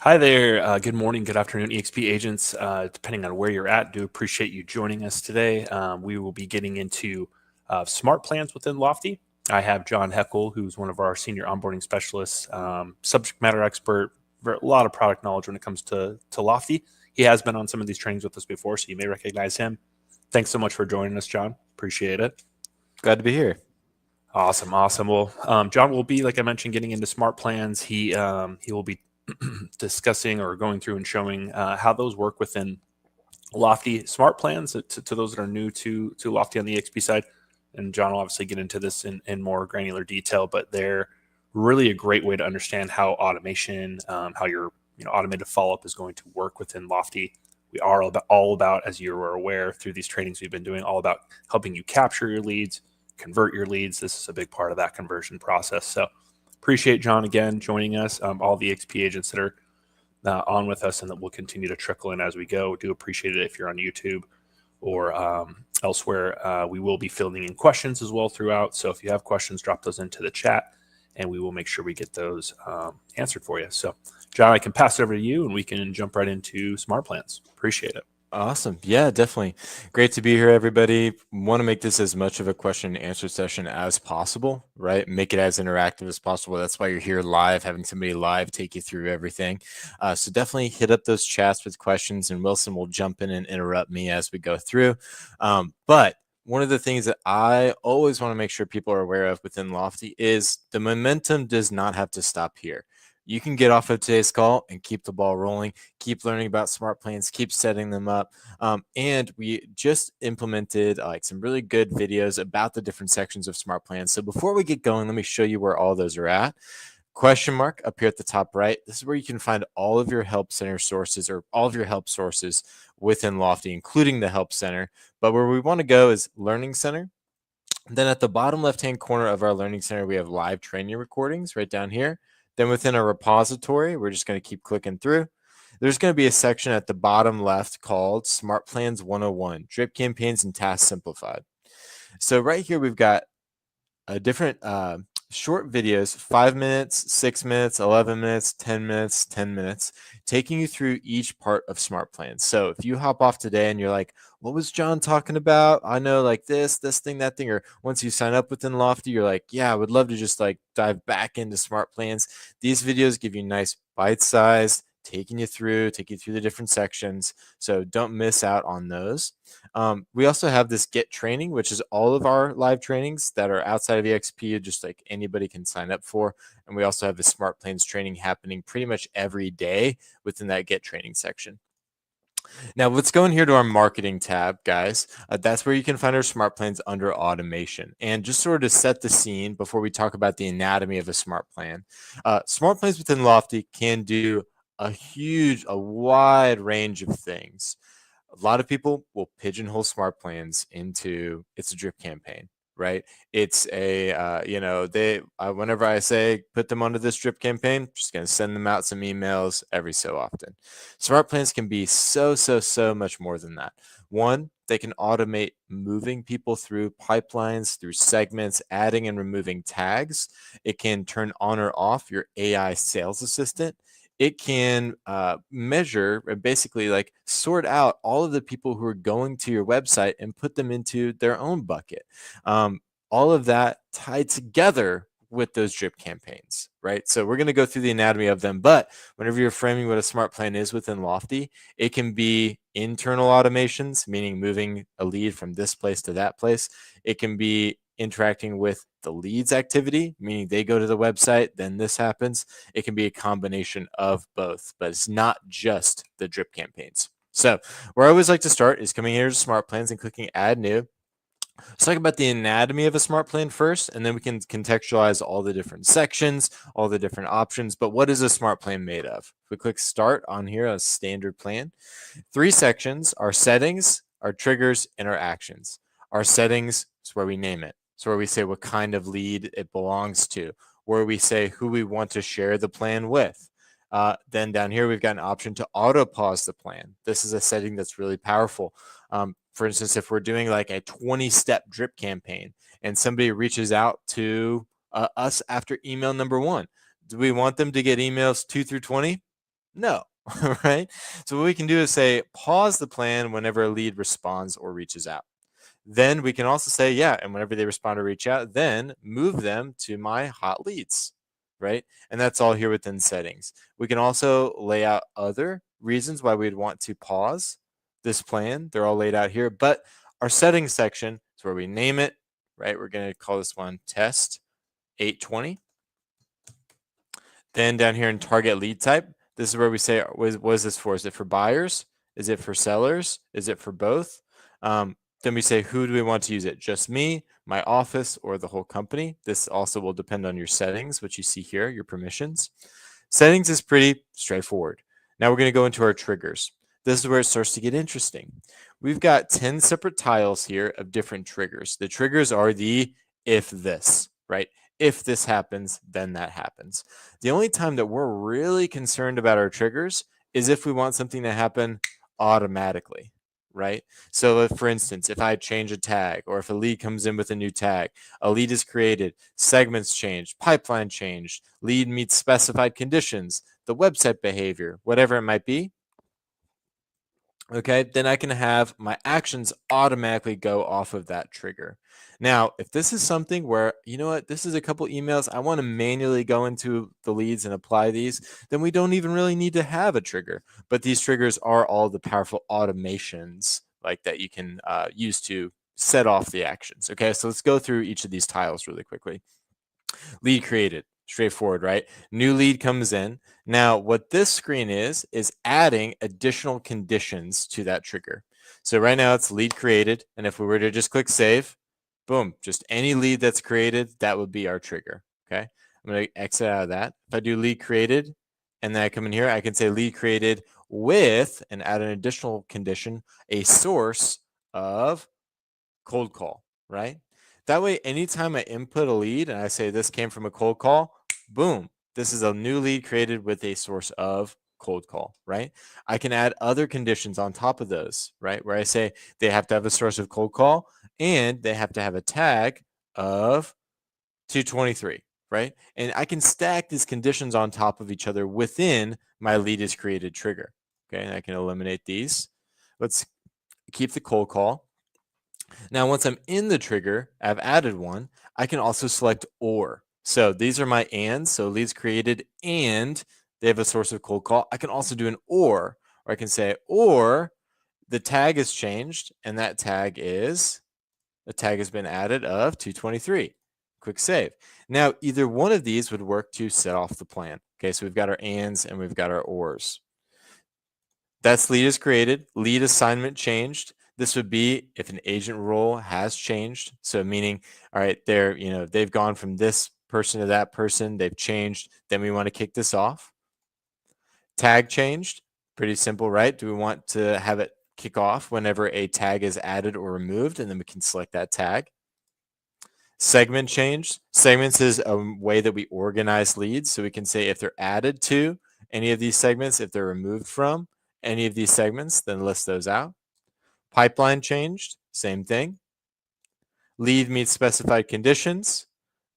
Hi there. Good morning, good afternoon, EXP agents. Depending on where you're at, do appreciate you joining us today. We will be getting into smart plans within Lofty. I have John Heckle, who's one of our senior onboarding specialists, subject matter expert, a lot of product knowledge when it comes to Lofty. He has been on some of these trainings with us before, so you may recognize him. Thanks so much for joining us, John. Appreciate it. Glad to be here. Awesome, awesome. Well, John will be, like I mentioned, getting into smart plans. He will be discussing or going through and showing how those work within Lofty smart plans to those that are new to Lofty on the EXP side. And John will obviously get into this in more granular detail, but they're really a great way to understand how automation, how your automated follow up is going to work within Lofty. We are all about, as you are aware through these trainings we've been doing, all about helping you capture your leads, convert your leads. This is a big part of that conversion process. So appreciate John again joining us. All the XP agents that are on with us and that will continue to trickle in as we go. Do appreciate it if you're on YouTube or elsewhere. We will be filling in questions as well throughout. So if you have questions, drop those into the chat and we will make sure we get those answered for you. So John, I can pass it over to you and we can jump right into smart plans. Appreciate it. Awesome. Yeah, definitely. Great to be here, everybody. Want to make this as much of a question and answer session as possible, right? Make it as interactive as possible. That's why you're here live, having somebody live take you through everything. So definitely hit up those chats with questions, and Wilson will jump in and interrupt me as we go through. But one of the things that I always want to make sure people are aware of within Lofty is the momentum does not have to stop here. You can get off of today's call and keep the ball rolling, keep learning about smart plans, keep setting them up. And we just implemented like some really good videos about the different sections of smart plans. So before we get going, let me show you where all those are at. Question mark up here at the top right. This is where you can find all of your help center sources or all of your help sources within Lofty, including the help center. But where we want to go is Learning Center. Then at the bottom left-hand corner of our Learning Center, we have live training recordings right down here. Then within a repository, we're just going to keep clicking through. There's going to be a section at the bottom left called Smart Plans 101, Drip Campaigns and Tasks Simplified. So right here, we've got a different short videos, 5 minutes, 6 minutes, 11 minutes, 10 minutes, 10 minutes, taking you through each part of smart plans. So if you hop off today and you're like, what was John talking about? I know like this thing, that thing, or once you sign up within Lofty, you're like, yeah, I would love to just like dive back into smart plans. These videos give you nice bite size, take you through the different sections. So don't miss out on those. We also have this Get Training, which is all of our live trainings that are outside of EXP, just like anybody can sign up for. And we also have the Smart Plans training happening pretty much every day within that Get Training section. Now let's go in here to our marketing tab, guys. That's where you can find our smart plans under automation. And just sort of to set the scene before we talk about the anatomy of a smart plan, smart plans within Lofty can do a wide range of things. A lot of people will pigeonhole smart plans into it's a drip campaign, right? It's a whenever I say put them under this drip campaign, I'm just going to send them out some emails every so often. Smart plans can be so much more than that. One, they can automate moving people through pipelines, through segments, adding and removing tags. It can turn on or off your AI sales assistant. It can measure and basically like sort out all of the people who are going to your website and put them into their own bucket. All of that tied together with those drip campaigns, right? So we're going to go through the anatomy of them, but whenever you're framing what a smart plan is within Lofty, it can be internal automations, meaning moving a lead from this place to that place. It can be interacting with the leads activity, meaning they go to the website, then this happens. It can be a combination of both, but it's not just the drip campaigns. So where I always like to start is coming here to smart plans and clicking add new. Let's talk about the anatomy of a smart plan first, and then we can contextualize all the different sections, all the different options. But what is a smart plan made of? If we click start on here, a standard plan, 3 sections: our settings, our triggers, and our actions. Our settings is where we name it. It's where we say what kind of lead it belongs to, where we say who we want to share the plan with. Then down here, we've got an option to auto pause the plan. This is a setting that's really powerful. For instance, if we're doing like a 20-step drip campaign and somebody reaches out to us after email number 1, do we want them to get emails 2 through 20? No, right? So what we can do is say pause the plan whenever a lead responds or reaches out. Then we can also say, yeah, and whenever they respond or reach out, then move them to my hot leads, right? And that's all here within settings. We can also lay out other reasons why we'd want to pause this plan. They're all laid out here, but our settings section is where we name it, right? We're going to call this one test 820. Then down here in target lead type, this is where we say, what is this for? Is it for buyers? Is it for sellers? Is it for both? Then we say, who do we want to use it? Just me, my office, or the whole company? This also will depend on your settings, which you see here, your permissions. Settings is pretty straightforward. Now we're going to go into our triggers. This is where it starts to get interesting. We've got 10 separate tiles here of different triggers. The triggers are the if this, right? If this happens, then that happens. The only time that we're really concerned about our triggers is if we want something to happen automatically, right? So if, for instance, if I change a tag or if a lead comes in with a new tag, a lead is created, segments changed, pipeline changed, lead meets specified conditions, the website behavior, whatever it might be, okay, then I can have my actions automatically go off of that trigger. Now, if this is something where, you know what, this is a couple emails, I want to manually go into the leads and apply these, then we don't even really need to have a trigger. But these triggers are all the powerful automations like that you can use to set off the actions. Okay, so let's go through each of these tiles really quickly. Lead created, straightforward, right? New lead comes in. Now, what this screen is adding additional conditions to that trigger. So right now it's lead created. And if we were to just click save, boom, just any lead that's created, that would be our trigger. Okay. I'm going to exit out of that. If I do lead created and then I come in here, I can say lead created with and add an additional condition, a source of cold call, right? That way, anytime I input a lead and I say this came from a cold call, boom, this is a new lead created with a source of cold call, right? I can add other conditions on top of those, right? Where I say they have to have a source of cold call and they have to have a tag of 223, right? And I can stack these conditions on top of each other within my lead is created trigger, okay? And I can eliminate these. Let's keep the cold call. Now, once I'm in the trigger, I've added one, I can also select or. So these are my ands, so leads created and they have a source of cold call. I can also do an or I can say, or the tag is changed and that tag is, the tag has been added of 223. Quick save. Now, either one of these would work to set off the plan. Okay, so we've got our ands and we've got our ors. That's lead is created, lead assignment changed. This would be if an agent role has changed. So meaning, all right, they've gone from this person to that person, they've changed, then we want to kick this off. Tag changed, pretty simple, right? Do we want to have it kick off whenever a tag is added or removed? And then we can select that tag. Segment changed. Segments is a way that we organize leads. So we can say if they're added to any of these segments, if they're removed from any of these segments, then list those out. Pipeline changed, same thing. Lead meets specified conditions.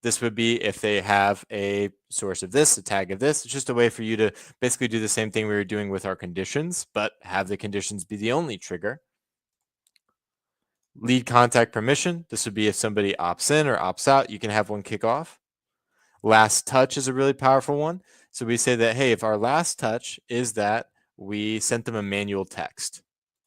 This would be if they have a source of this, a tag of this. It's just a way for you to basically do the same thing we were doing with our conditions, but have the conditions be the only trigger. Lead contact permission. This would be if somebody opts in or opts out, you can have one kick off. Last touch is a really powerful one. So we say that, hey, if our last touch is that we sent them a manual text,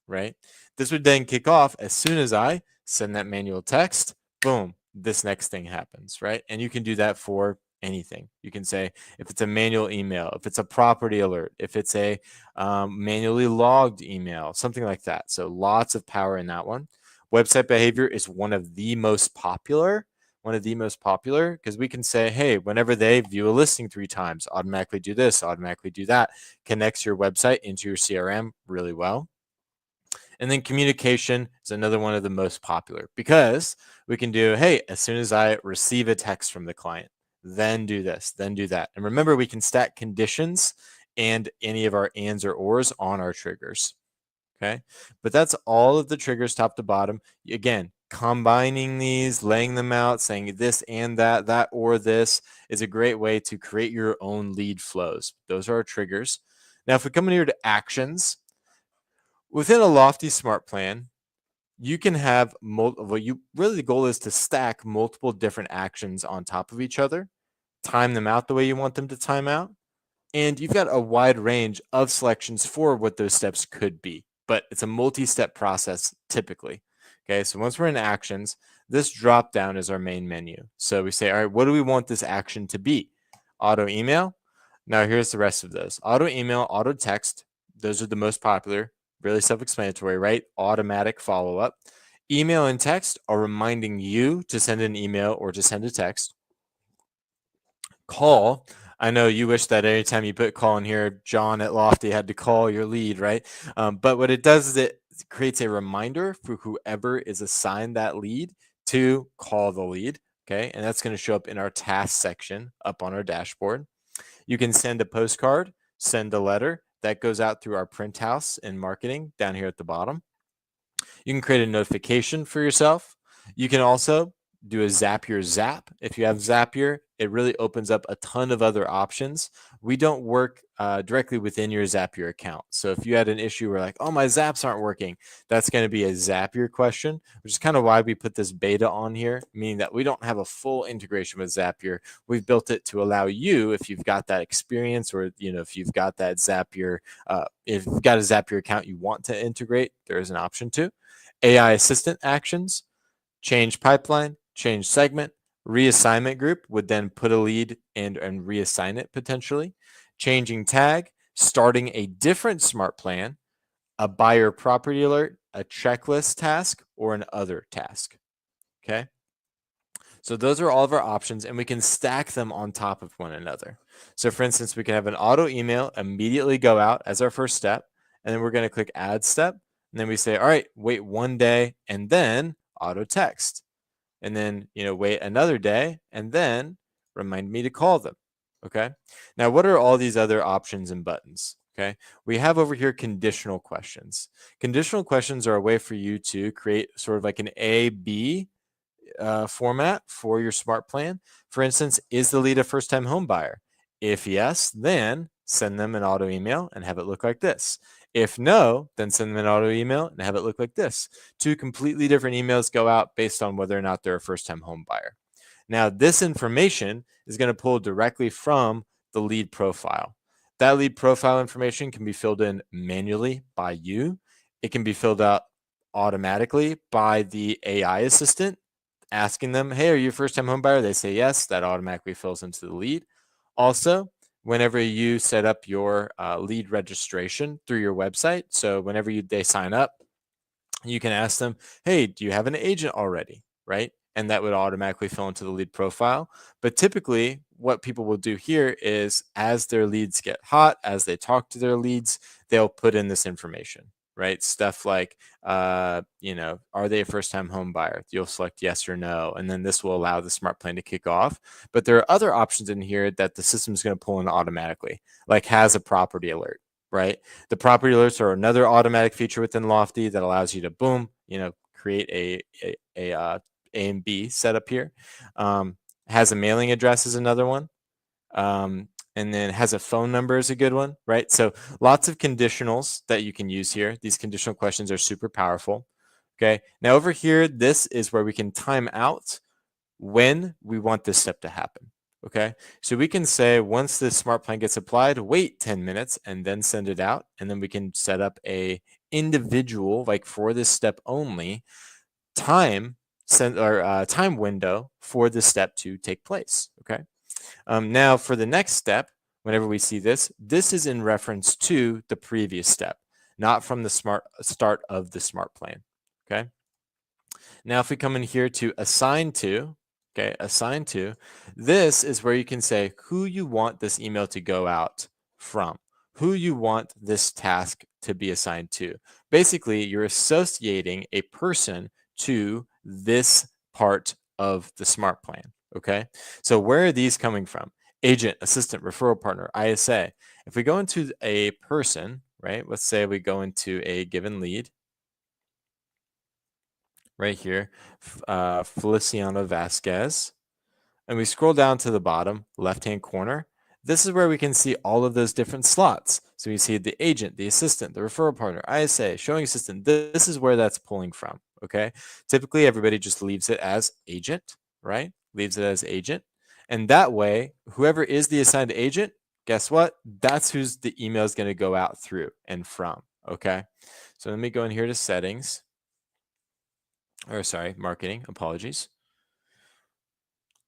right? This would then kick off as soon as I send that manual text, boom, this next thing happens, right? And you can do that for anything. You can say if it's a manual email, if it's a property alert, if it's a manually logged email, something like that. So lots of power in that one. Website behavior is one of the most popular because we can say, hey, whenever they view a listing 3 times, automatically do this, automatically do that, connects your website into your CRM really well. And then communication is another one of the most popular because we can do, hey, as soon as I receive a text from the client, then do this, then do that. And remember, we can stack conditions and any of our ands or ors on our triggers. Okay, but that's all of the triggers top to bottom. Again, combining these, laying them out, saying this and that or this is a great way to create your own lead flows. Those are our triggers. Now, if we come in here to actions, within a Lofty Smart Plan, you can have the goal is to stack multiple different actions on top of each other, time them out the way you want them to time out, and you've got a wide range of selections for what those steps could be, but it's a multi-step process typically. Okay, so once we're in actions, this drop down is our main menu. So we say, all right, what do we want this action to be? Auto email. Now here's the rest of those. Auto email, auto text. Those are the most popular, really self-explanatory, right? Automatic follow-up. Email and text are reminding you to send an email or to send a text. Call. I know you wish that anytime you put call in here, John at Lofty had to call your lead, right? But what it does is it creates a reminder for whoever is assigned that lead to call the lead, okay? And that's going to show up in our task section up on our dashboard. You can send a postcard, send a letter. That goes out through our print house in marketing down here at the bottom. You can create a notification for yourself. You can also do a Zapier Zap. If you have Zapier, it really opens up a ton of other options. We don't work directly within your Zapier account. So if you had an issue where like, oh, my Zaps aren't working, that's going to be a Zapier question, which is kind of why we put this beta on here, meaning that we don't have a full integration with Zapier. We've built it to allow you, if you've got that experience or, if you've got that Zapier, if you've got a Zapier account you want to integrate, there is an option to. AI assistant actions, change pipeline, change segment, reassignment group would then put a lead and reassign it potentially. Changing tag, starting a different smart plan, a buyer property alert, a checklist task, or an other task. Okay. So those are all of our options and we can stack them on top of one another. So for instance, we can have an auto email immediately go out as our first step. And then we're going to click add step. And then we say, all right, wait 1 day and then auto text. And then, wait another day and then remind me to call them. Okay. Now, what are all these other options and buttons? Okay. We have over here conditional questions. Conditional questions are a way for you to create sort of like an A-B format for your smart plan. For instance, is the lead a first-time home buyer? If yes, then send them an auto email and have it look like this. If no, then send them an auto email and have it look like this. 2 completely different emails go out based on whether or not they're a first-time home buyer. Now, this information is going to pull directly from the lead profile. That lead profile information can be filled in manually by you. It can be filled out automatically by the AI assistant, asking them, hey, are you a first-time home buyer? They say yes. That automatically fills into the lead. Also, whenever you set up your lead registration through your website, so whenever they sign up, you can ask them, hey, do you have an agent already, right? And that would automatically fill into the lead profile. But typically, what people will do here is as their leads get hot, as they talk to their leads, they'll put in this information, right? Stuff like, are they a first-time home buyer? You'll select yes or no, and then this will allow the smart plan to kick off. But there are other options in here that the system is going to pull in automatically, like has a property alert, right? The property alerts are another automatic feature within Lofty that allows you to boom, create a and B setup here. Has a mailing address is another one. And then has a phone number is a good one, right? So lots of conditionals that you can use here. These conditional questions are super powerful. Okay. Now over here, this is where we can time out when we want this step to happen. Okay. So we can say once this smart plan gets applied, wait 10 minutes and then send it out. And then we can set up a individual, like for this step only, time window for this step to take place. Okay. Now for the next step, whenever we see this, this is in reference to the previous step, not from the start of the smart plan. Okay. Now if we come in here to assign to, assign to, this is where you can say who you want this email to go out from, who you want this task to be assigned to. Basically, you're associating a person to this part of the smart plan. Okay, so where are these coming from? Agent, assistant, referral partner, ISA. If we go into a person, right, let's say we go into a given lead right here, Feliciano Vasquez, and we scroll down to the bottom left-hand corner, this is where we can see all of those different slots. So we see the agent, the assistant, the referral partner, ISA, showing assistant. This is where that's pulling from, okay? Typically, everybody just leaves it as agent, right? Leaves it as agent. And that way, whoever is the assigned agent, guess what? That's who's the email is going to go out through and from, okay? So let me go in here to settings, or sorry, marketing, apologies,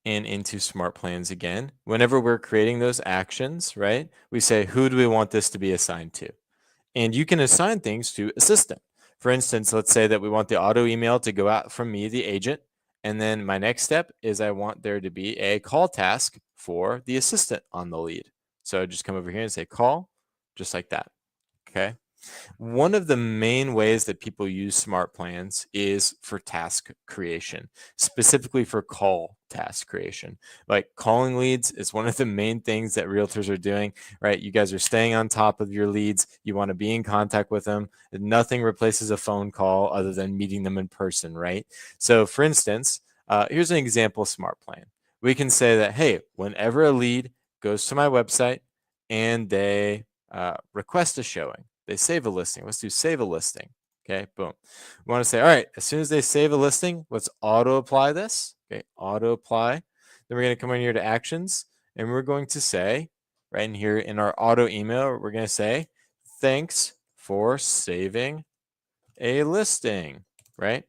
and into smart plans again. Whenever we're creating those actions, right, we say, who do we want this to be assigned to? And you can assign things to assistant. For instance, let's say that we want the auto email to go out from me, the agent. And then my next step is I want there to be a call task for the assistant on the lead. So I just come over here and say call, just like that. Okay. One of the main ways that people use smart plans is for task creation, specifically for call task creation. Like calling leads is one of the main things that realtors are doing, right? You guys are staying on top of your leads. You want to be in contact with them. Nothing replaces a phone call other than meeting them in person, right? So for instance, here's an example smart plan. We can say that, hey, whenever a lead goes to my website and they request a showing, they save a listing. Let's do save a listing. Okay, boom. We want to say, all right, as soon as they save a listing, let's auto apply this. Okay, auto apply. Then we're going to come in here to actions and we're going to say, right in here in our auto email, we're going to say, thanks for saving a listing, right?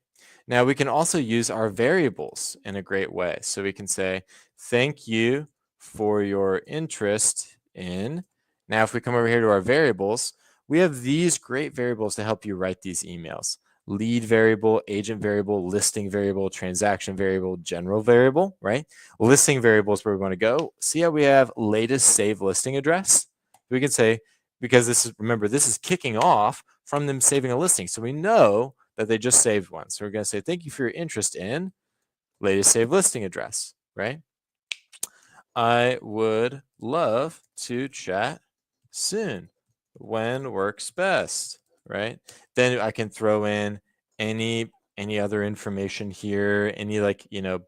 Now we can also use our variables in a great way. So we can say, thank you for your interest in. Now, if we come over here to our variables, we have these great variables to help you write these emails. Lead variable, agent variable, listing variable, transaction variable, general variable, right? Listing variable is where we want to go. See how we have latest save listing address? We can say, because this is, remember, this is kicking off from them saving a listing. So we know that they just saved one. So we're going to say, thank you for your interest in latest save listing address, right? I would love to chat soon. When works best, right? Then I can throw in any other information here, any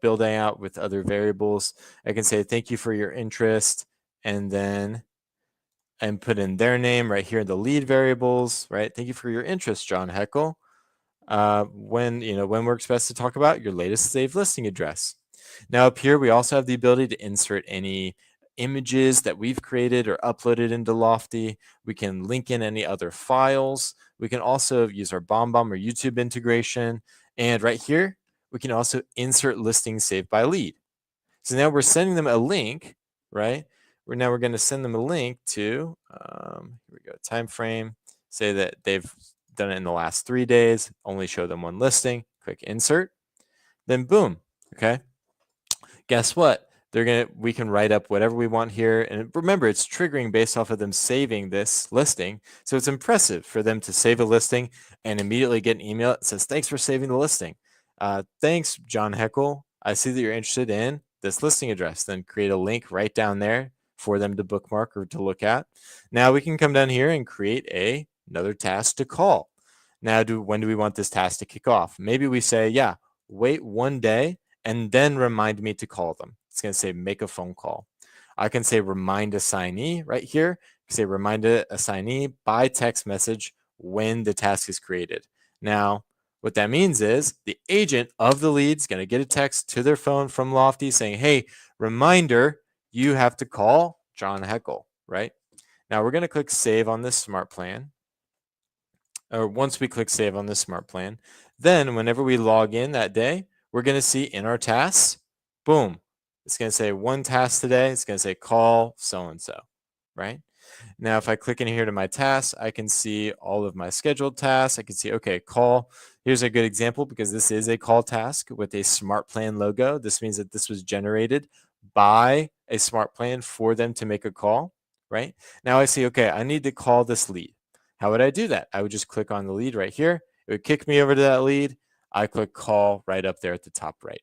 building out with other variables. I can say thank you for your interest, and then put in their name right here in the lead variables, right? Thank you for your interest, John Heckle. When works best to talk about your latest saved listing address. Now up here, we also have the ability to insert any images that we've created or uploaded into Lofty. We can link in any other files. We can also use our BombBomb or YouTube integration. And right here, we can also insert listings saved by lead. So now we're sending them a link, right? We're going to send them a link to, here we go, time frame, say that they've done it in the last 3 days, only show them one listing, click insert, then boom, okay? Guess what? We can write up whatever we want here. And remember, it's triggering based off of them saving this listing. So it's impressive for them to save a listing and immediately get an email that says, thanks for saving the listing. Thanks, John Heckle. I see that you're interested in this listing address. Then create a link right down there for them to bookmark or to look at. Now we can come down here and create another task to call. Now, when do we want this task to kick off? Maybe we say, yeah, wait 1 day and then remind me to call them. It's going to say make a phone call. I can say remind assignee right here. I can say remind assignee by text message when the task is created. Now, what that means is the agent of the lead is going to get a text to their phone from Lofty saying, hey, reminder, you have to call John Heckle, right? Now we're going to click save on this smart plan. Or once we click save on this smart plan, then whenever we log in that day, we're going to see in our tasks, boom, it's going to say one task today. It's going to say call so-and-so, right? Now, if I click in here to my tasks, I can see all of my scheduled tasks. I can see, okay, call. Here's a good example because this is a call task with a smart plan logo. This means that this was generated by a smart plan for them to make a call, right? Now I see, okay, I need to call this lead. How would I do that? I would just click on the lead right here. It would kick me over to that lead. I click call right up there at the top right,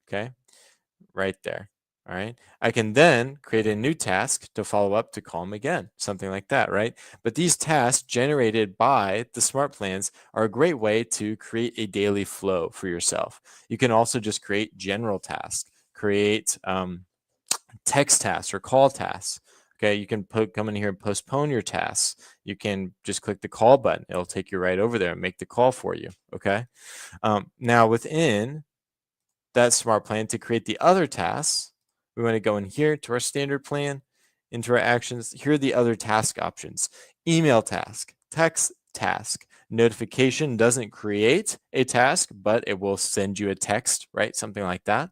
okay? Right there, all right? I can then create a new task to follow up to call them again, something like that, right? But these tasks generated by the smart plans are a great way to create a daily flow for yourself. You can also just create general tasks, create text tasks or call tasks. Okay, you can come in here and postpone your tasks. You can just click the call button. It'll take you right over there and make the call for you. Okay. Now within that smart plan, to create the other tasks, we want to go in here to our standard plan, into our actions. Here are the other task options: email task, text task. Notification doesn't create a task, but it will send you a text, right? Something like that.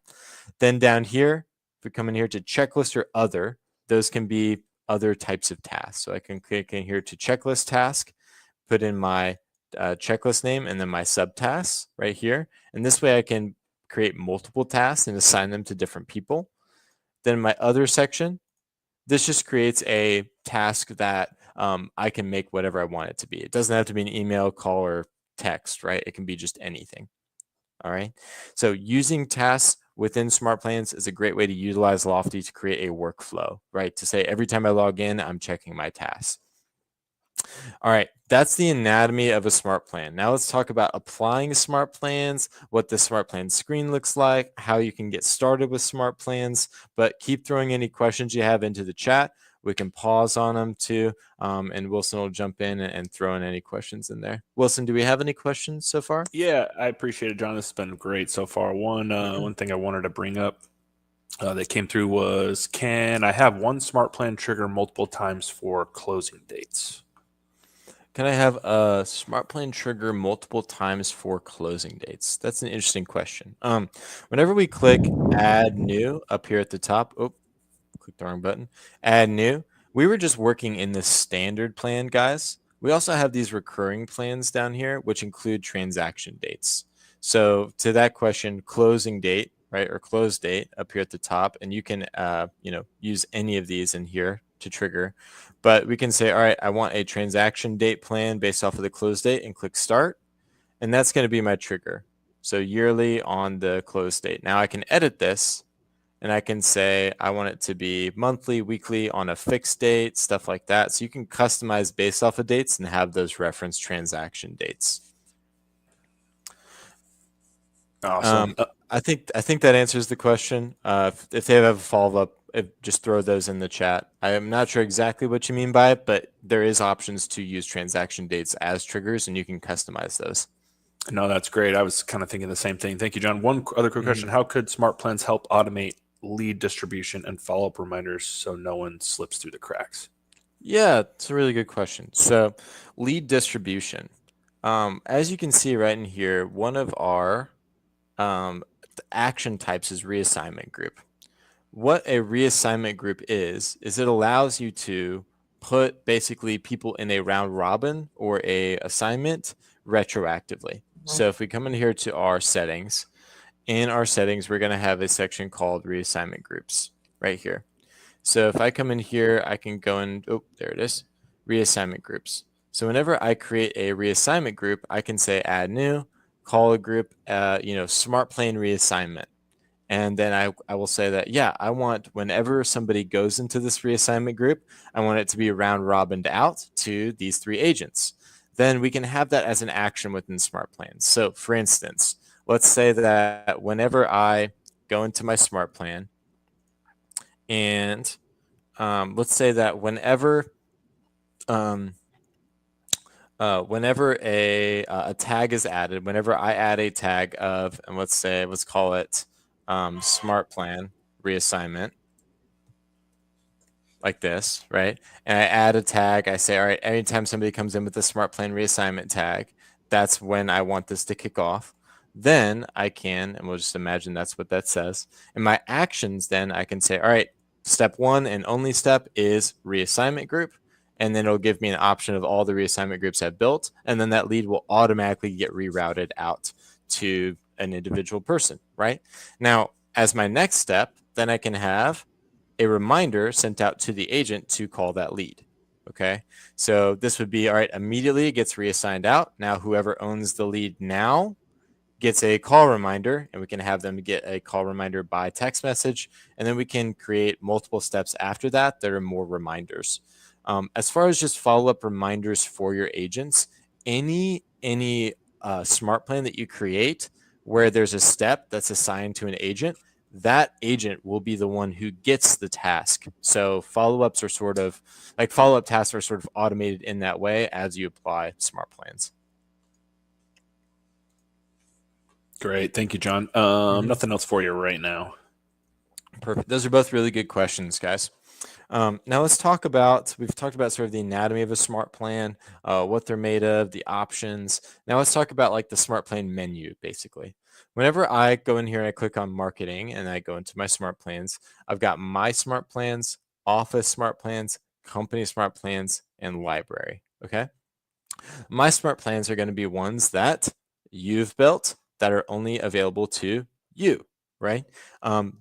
Then down here, if we come in here to checklist or other, those can be other types of tasks. So I can click in here to checklist task, put in my checklist name and then my subtasks right here. And this way I can create multiple tasks and assign them to different people. Then my other section, this just creates a task that I can make whatever I want it to be. It doesn't have to be an email, call, or text, right? It can be just anything. All right. So using tasks within Smart Plans is a great way to utilize Lofty to create a workflow, right? To say every time I log in, I'm checking my tasks. All right, that's the anatomy of a smart plan. Now let's talk about applying smart plans, what the smart plan screen looks like, how you can get started with smart plans, but keep throwing any questions you have into the chat. We can pause on them too, and Wilson will jump in and throw in any questions in there. Wilson, do we have any questions so far? Yeah, I appreciate it, John. This has been great so far. One thing I wanted to bring up that came through was, can I have one smart plan trigger multiple times for closing dates? Can I have a smart plan trigger multiple times for closing dates? That's an interesting question. Whenever we click add new up here at the top, click the wrong button, add new, we were just working in the standard plan, guys. We also have these recurring plans down here, which include transaction dates. So to that question, closing date, right, or close date up here at the top, and you can, use any of these in here to trigger. But we can say, all right, I want a transaction date plan based off of the close date, and click start. And that's going to be my trigger. So yearly on the close date. Now I can edit this and I can say I want it to be monthly, weekly, on a fixed date, stuff like that. So you can customize based off of dates and have those reference transaction dates. Awesome. I think that answers the question. If they have a follow-up, just throw those in the chat. I am not sure exactly what you mean by it, but there is options to use transaction dates as triggers, and you can customize those. No, that's great. I was kind of thinking the same thing. Thank you, John. One other quick question. How could smart plans help automate lead distribution and follow-up reminders so no one slips through the cracks? Yeah, it's a really good question. So lead distribution. As you can see right in here, one of our action types is reassignment group. What a reassignment group is it allows you to put basically people in a round robin or a assignment retroactively. So if we come in here to our settings, in our settings, we're going to have a section called reassignment groups right here. So if I come in here, I can go in, there it is, reassignment groups. So whenever I create a reassignment group, I can say add new, call a group, smart plan reassignment. And then I will say that, yeah, I want whenever somebody goes into this reassignment group, I want it to be round robined out to these 3 agents. Then we can have that as an action within Smart Plans. So for instance, let's say that whenever I go into my Smart Plan, and let's say that whenever a tag is added, whenever I add a tag of, and let's call it smart plan reassignment, like this, right? And I add a tag. I say, all right, anytime somebody comes in with the smart plan reassignment tag, that's when I want this to kick off. Then I can, and we'll just imagine that's what that says. In my actions, then I can say, all right, step 1 and only step is reassignment group. And then it'll give me an option of all the reassignment groups I've built. And then that lead will automatically get rerouted out to an individual person, right? Now, as my next step, then I can have a reminder sent out to the agent to call that lead. Okay, so this would be, all right, immediately it gets reassigned out. Now, whoever owns the lead now gets a call reminder, and we can have them get a call reminder by text message. And then we can create multiple steps after that that are more reminders. As far as just follow-up reminders for your agents, any smart plan that you create where there's a step that's assigned to an agent, that agent will be the one who gets the task. So follow-ups are sort of like follow-up tasks are sort of automated in that way as you apply smart plans. Great. Thank you, John. Nothing else for you right now. Perfect. Those are both really good questions, guys. Now let's talk about, we've talked about sort of the anatomy of a smart plan, what they're made of, the options. Now let's talk about like the smart plan menu, basically. Whenever I go in here and I click on marketing and I go into my smart plans, I've got my smart plans, office smart plans, company smart plans, and library, okay? My smart plans are going to be ones that you've built that are only available to you, right?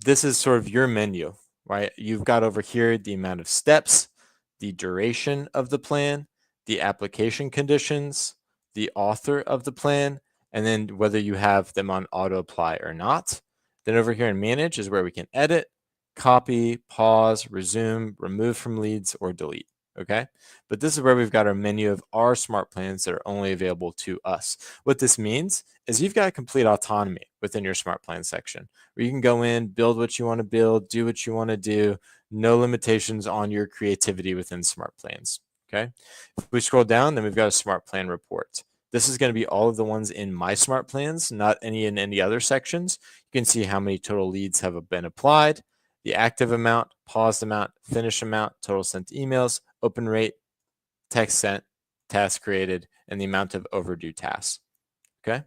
This is sort of your menu, right? You've got over here the amount of steps, the duration of the plan, the application conditions, the author of the plan, and then whether you have them on auto apply or not. Then over here in manage is where we can edit, copy, pause, resume, remove from leads, or delete. Okay, but this is where we've got our menu of our smart plans that are only available to us. What this means is you've got complete autonomy within your smart plan section, where you can go in, build what you want to build, do what you want to do, no limitations on your creativity within smart plans. Okay, if we scroll down, then we've got a smart plan report. This is going to be all of the ones in my smart plans, not any in any other sections. You can see how many total leads have been applied, the active amount, paused amount, finish amount, total sent emails, open rate, text sent, task created, and the amount of overdue tasks. Okay.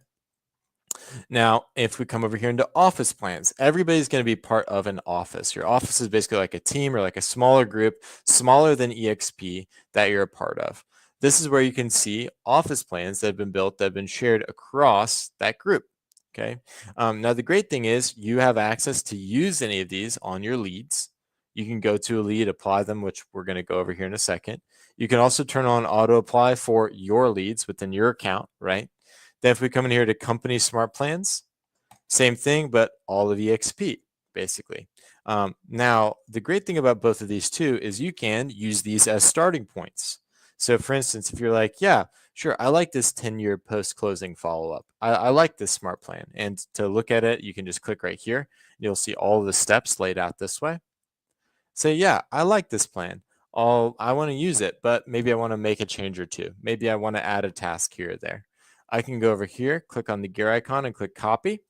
Now, if we come over here into office plans, everybody's going to be part of an office. Your office is basically like a team or like a smaller group, smaller than EXP that you're a part of. This is where you can see office plans that have been built that have been shared across that group. Okay. Now, the great thing is you have access to use any of these on your leads. You can go to a lead, apply them, which we're going to go over here in a second. You can also turn on auto apply for your leads within your account, right? Then if we come in here to company smart plans, same thing, but all of EXP, basically. Now, the great thing about both of these two is you can use these as starting points. So for instance, if you're like, yeah, sure, I like this 10-year post-closing follow-up. I like this smart plan. And to look at it, you can just click right here. You'll see all of the steps laid out this way. Say, yeah, I like this plan. I want to use it, but maybe I want to make a change or two. Maybe I want to add a task here or there. I can go over here, click on the gear icon and click copy.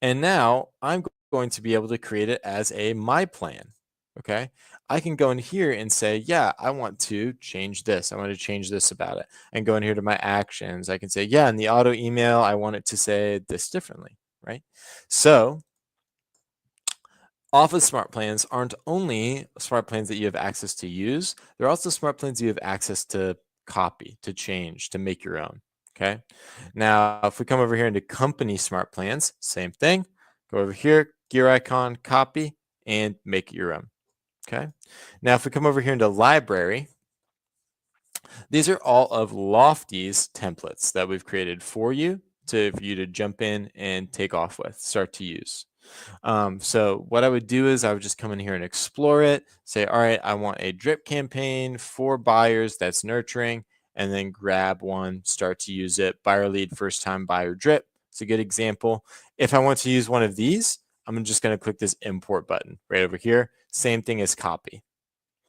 And now I'm going to be able to create it as a my plan. Okay. I can go in here and say, yeah, I want to change this. I want to change this about it. And go in here to my actions. I can say, yeah, in the auto email, I want it to say this differently, right? So Office smart plans aren't only smart plans that you have access to use, they're also smart plans you have access to copy, to change, to make your own. Okay. Now, if we come over here into company smart plans, same thing. Go over here, gear icon, copy, and make it your own. Okay. Now, if we come over here into library, these are all of Lofty's templates that we've created for you for you to jump in and take off with, start to use. So what I would do is I would just come in here and explore it, say, all right, I want a drip campaign for buyers that's nurturing, and then grab one, start to use it. Buyer lead, first time buyer drip. It's a good example. If I want to use one of these, I'm just going to click this import button right over here. Same thing as copy.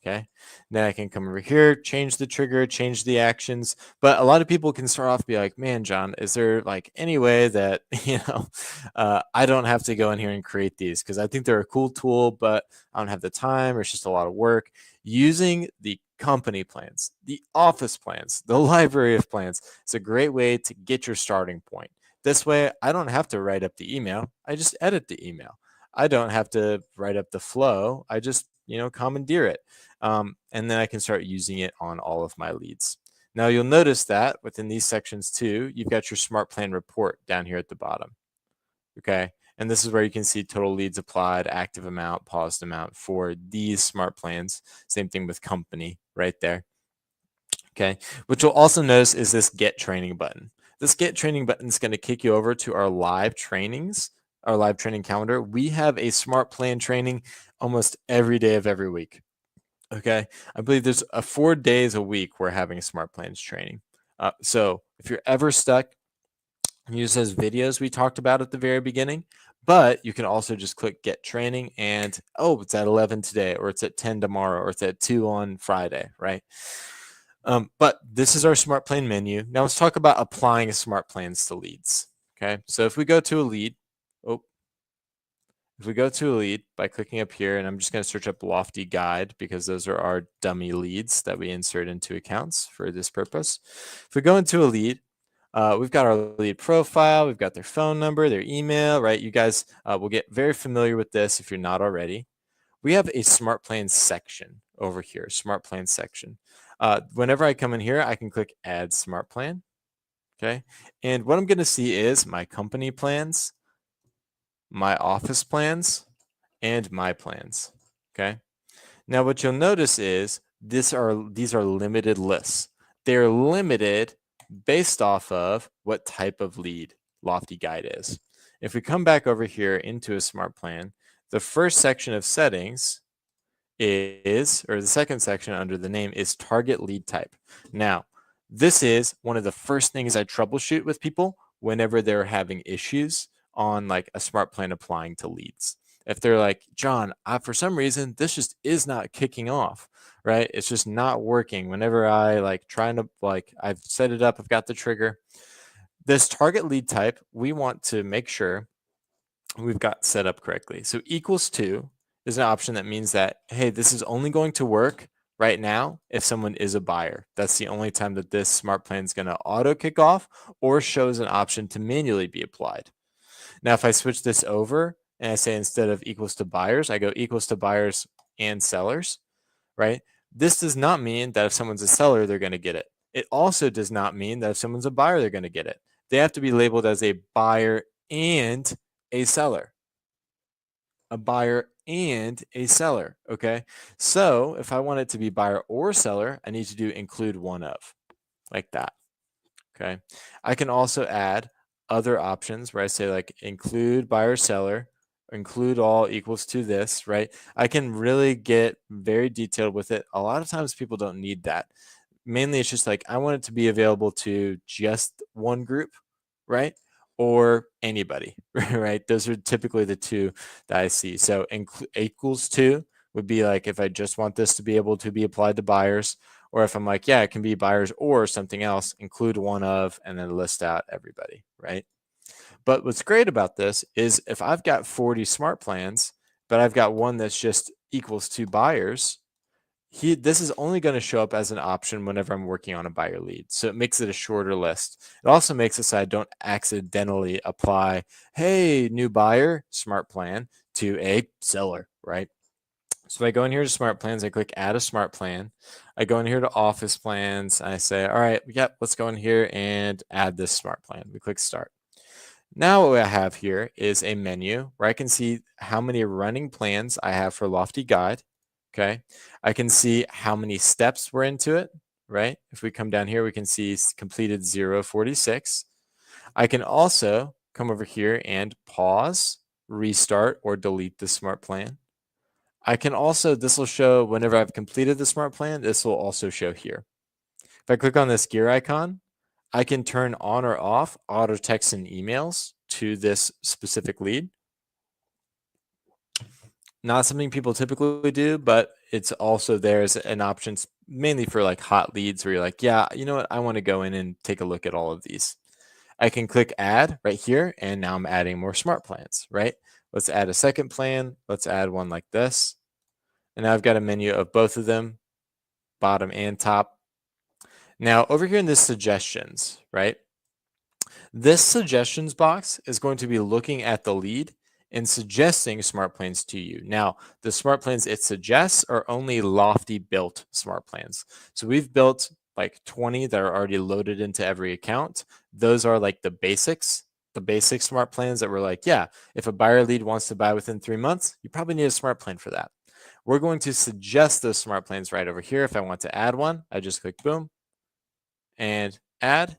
Okay. Then I can come over here, change the trigger, change the actions. But a lot of people can start off and be like, man, John, is there like any way that, I don't have to go in here and create these? Because I think they're a cool tool, but I don't have the time or it's just a lot of work. Using the company plans, the office plans, the library of plans, it's a great way to get your starting point. This way, I don't have to write up the email. I just edit the email. I don't have to write up the flow. I just, commandeer it. And then I can start using it on all of my leads. Now you'll notice that within these sections too, you've got your smart plan report down here at the bottom. Okay. And this is where you can see total leads applied, active amount, paused amount for these smart plans. Same thing with company right there. Okay. What you'll also notice is this get training button. This get training button is going to kick you over to our live trainings, our live training calendar. We have a smart plan training almost every day of every week. Okay, I believe there's 4 days a week we're having smart plans training. So if you're ever stuck, use those videos we talked about at the very beginning, But you can also just click get training and, oh, it's at 11 today, or it's at 10 tomorrow, or it's at 2 on Friday, right? But this is our smart plan menu. Now let's talk about applying smart plans to leads. Okay, so if we go to a lead, if we go to a lead by clicking up here, and I'm just going to search up Lofty Guide because those are our dummy leads that we insert into accounts for this purpose. If we go into a lead, we've got our lead profile, we've got their phone number, their email, right? You guys will get very familiar with this if you're not already. We have a smart plan section over here, smart plan section. Whenever I come in here, I can click add smart plan. Okay. And what I'm going to see is my company plans, my office plans, and my plans. Okay. Now what you'll notice is these are limited lists. They're limited based off of what type of lead Lofty Guide is. If we come back over here into a smart plan, the first section of settings is, or the second section under the name is target lead type. Now, this is one of the first things I troubleshoot with people whenever they're having issues on like a smart plan applying to leads. If they're like, John, for some reason, this just is not kicking off, right? It's just not working. Whenever I like trying to I've set it up, I've got the trigger. This target lead type, we want to make sure we've got set up correctly. So equals to is an option that means that, hey, this is only going to work right now if someone is a buyer. That's the only time that this smart plan is going to auto kick off or shows an option to manually be applied. Now, if I switch this over and I say instead of equals to buyers, I go equals to buyers and sellers, right? This does not mean that if someone's a seller, they're going to get it. It also does not mean that if someone's a buyer, they're going to get it. They have to be labeled as a buyer and a seller. A buyer and a seller, okay? So if I want it to be buyer or seller, I need to do include one of, like that, okay? I can also add other options where I say like include buyer seller, include all equals to this, right? I can really get very detailed with it. A lot of times people don't need that. Mainly it's just like I want it to be available to just one group, right? Or anybody, right? Those are typically the two that I see. So equals to would be like if I just want this to be able to be applied to buyers, or if I'm like, yeah, it can be buyers or something else, include one of, and then list out everybody, right? But what's great about this is if I've got 40 smart plans, but I've got one that's just equals to buyers, this is only going to show up as an option whenever I'm working on a buyer lead. So it makes it a shorter list. It also makes it so I don't accidentally apply, hey, new buyer, smart plan to a seller, right? So if I go in here to smart plans, I click add a smart plan. I go in here to office plans. I say, all right, yep, let's go in here and add this smart plan. We click start. Now what I have here is a menu where I can see how many running plans I have for Lofty Guide. Okay. I can see how many steps were into it, right? If we come down here, we can see completed 046. I can also come over here and pause, restart, or delete the smart plan. I can also, this will show whenever I've completed the smart plan, this will also show here. If I click on this gear icon, I can turn on or off auto text and emails to this specific lead. Not something people typically do, but it's also there as an option mainly for like hot leads where you're like, yeah, you know what? I want to go in and take a look at all of these. I can click add right here, and now I'm adding more smart plans, right? Let's add a second plan. Let's add one like this. And now I've got a menu of both of them, bottom and top. Now over here in this suggestions, right? This suggestions box is going to be looking at the lead and suggesting smart plans to you. Now, the smart plans it suggests are only Lofty built smart plans. So we've built like 20 that are already loaded into every account. Those are like the basic smart plans that we're like, yeah, if a buyer lead wants to buy within 3 months, you probably need a smart plan for that. We're going to suggest those smart plans right over here. If I want to add one, I just click boom and add.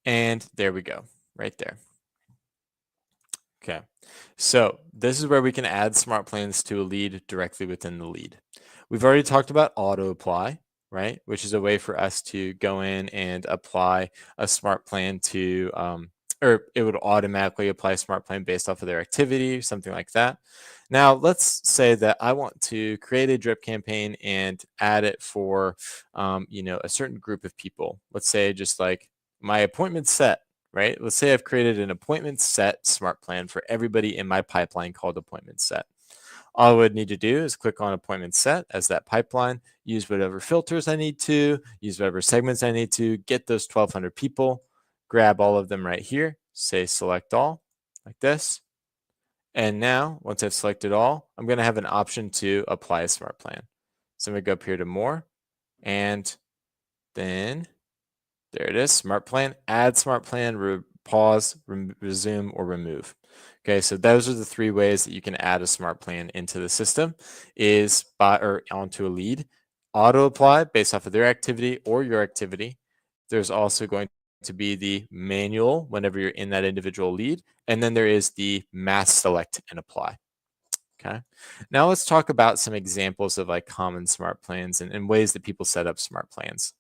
And there we go, right there. Okay, so this is where we can add smart plans to a lead directly within the lead. We've already talked about auto apply, right? Which is a way for us to go in and apply a smart plan to or it would automatically apply a smart plan based off of their activity, something like that. Now, let's say that I want to create a drip campaign and add it for, a certain group of people. Let's say just like my appointment set, right? Let's say I've created an appointment set smart plan for everybody in my pipeline called appointment set. All I would need to do is click on appointment set as that pipeline, use whatever filters I need to, use whatever segments I need to, get those 1,200 people, grab all of them right here, say select all, like this. And now, once I've selected all, I'm going to have an option to apply a smart plan. So I'm going to go up here to more, and then there it is, smart plan, add smart plan, pause, resume, or remove. Okay, so those are the 3 ways that you can add a smart plan into the system, is onto a lead, auto apply based off of their activity or your activity. There's also going to be the manual whenever you're in that individual lead, and then there is the mass select and apply. Okay, now let's talk about some examples of like common smart plans and ways that people set up smart plans.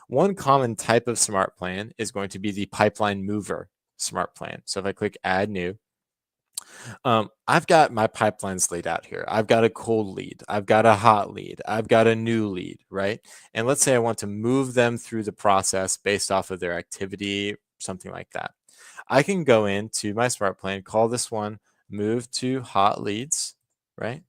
One common type of smart plan is going to be the pipeline mover smart plan. So if I click add new, I've got my pipelines laid out here. I've got a cold lead. I've got a hot lead. I've got a new lead, right? And let's say I want to move them through the process based off of their activity, something like that. I can go into my smart plan, call this one move to hot leads, right?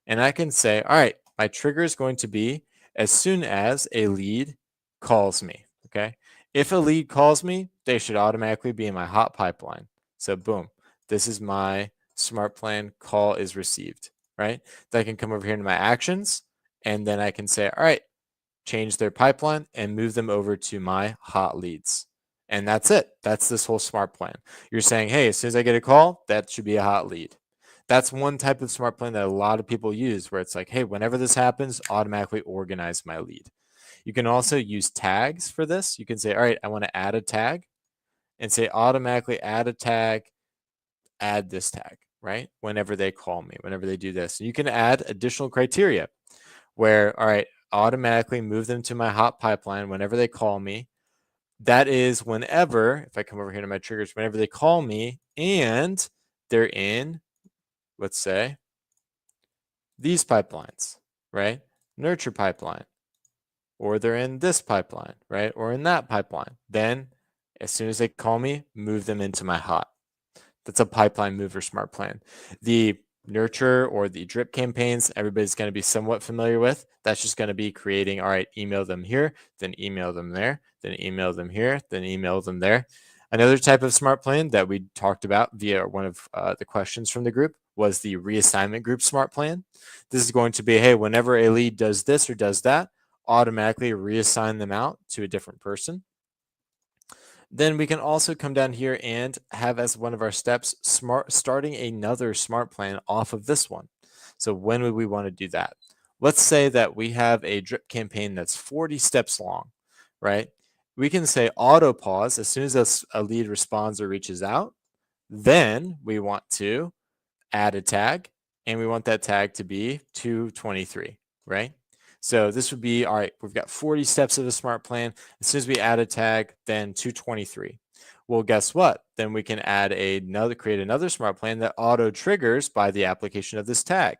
And I can say, all right, my trigger is going to be as soon as a lead calls me, okay? If a lead calls me, they should automatically be in my hot pipeline. So boom, this is my smart plan, call is received, right? Then I can come over here into my actions, and then I can say, all right, change their pipeline and move them over to my hot leads. And that's it. That's this whole smart plan. You're saying, hey, as soon as I get a call, that should be a hot lead. That's one type of smart plan that a lot of people use, where it's like, hey, whenever this happens, automatically organize my lead. You can also use tags for this. You can say, all right, I want to add a tag, and say automatically add a tag, add this tag, right? Whenever they call me, whenever they do this. And you can add additional criteria where, all right, automatically move them to my hot pipeline whenever they call me. That is whenever, if I come over here to my triggers, whenever they call me and they're in, let's say, these pipelines, right? Nurture pipeline, or they're in this pipeline, right? Or in that pipeline. Then as soon as they call me, move them into my hot. That's a pipeline mover smart plan. The nurture or the drip campaigns, everybody's going to be somewhat familiar with. That's just going to be creating, all right, email them here, then email them there, then email them here, then email them there. Another type of smart plan that we talked about via one of the questions from the group was the reassignment group smart plan. This is going to be, hey, whenever a lead does this or does that, automatically reassign them out to a different person. Then we can also come down here and have as one of our steps starting another smart plan off of this one. So when would we want to do that? Let's say that we have a drip campaign that's 40 steps long, right? We can say auto pause as soon as a lead responds or reaches out. Then we want to add a tag, and we want that tag to be 223, right? So this would be, all right, we've got 40 steps of a smart plan. As soon as we add a tag, then 223. Well, guess what? Then we can create another smart plan that auto triggers by the application of this tag.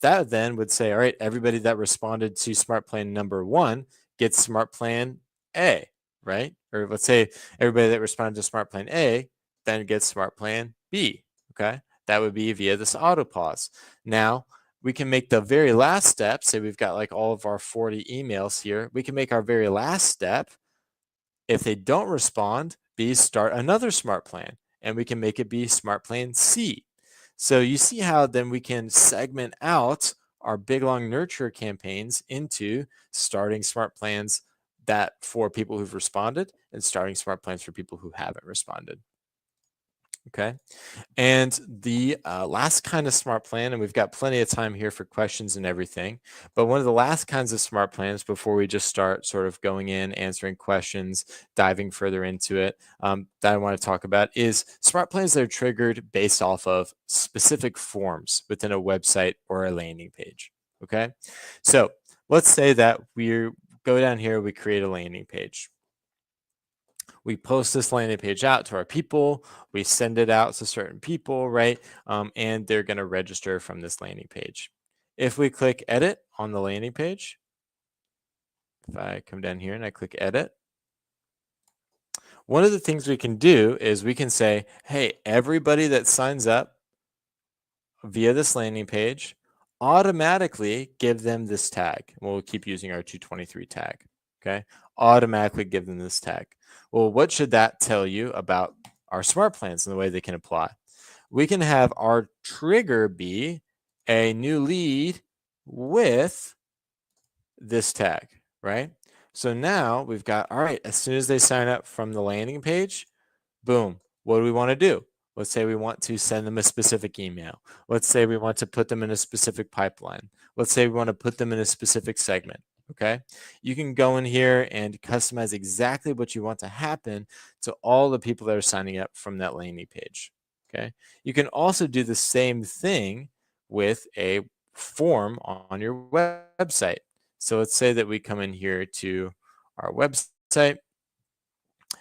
That then would say, all right, everybody that responded to smart plan number 1 gets smart plan A, right? Or let's say everybody that responded to smart plan A then gets smart plan B, okay? That would be via this auto pause. Now, we can make the very last step, say we've got like all of our 40 emails here, we can make our very last step, if they don't respond, be start another smart plan, and we can make it be smart plan C. So you see how then we can segment out our big long nurture campaigns into starting smart plans that for people who've responded and starting smart plans for people who haven't responded. Okay. And the last kind of smart plan, and we've got plenty of time here for questions and everything, but one of the last kinds of smart plans before we just start sort of going in, answering questions, diving further into it, that I want to talk about is smart plans that are triggered based off of specific forms within a website or a landing page. Okay. So let's say that we go down here, we create a landing page. we post this landing page out to our people, we send it out to certain people, right? And they're going to register from this landing page. If we click edit on the landing page, if I come down here and I click edit, one of the things we can do is we can say, hey, everybody that signs up via this landing page, automatically give them this tag. We'll keep using our 223 tag, okay? Automatically give them this tag. Well, what should that tell you about our smart plans and the way they can apply? We can have our trigger be a new lead with this tag, right? So now we've got, all right, as soon as they sign up from the landing page, boom, what do we want to do? Let's say we want to send them a specific email. Let's say we want to put them in a specific pipeline. Let's say we want to put them in a specific segment, okay? You can go in here and customize exactly what you want to happen to all the people that are signing up from that landing page, okay? You can also do the same thing with a form on your website. So let's say that we come in here to our website,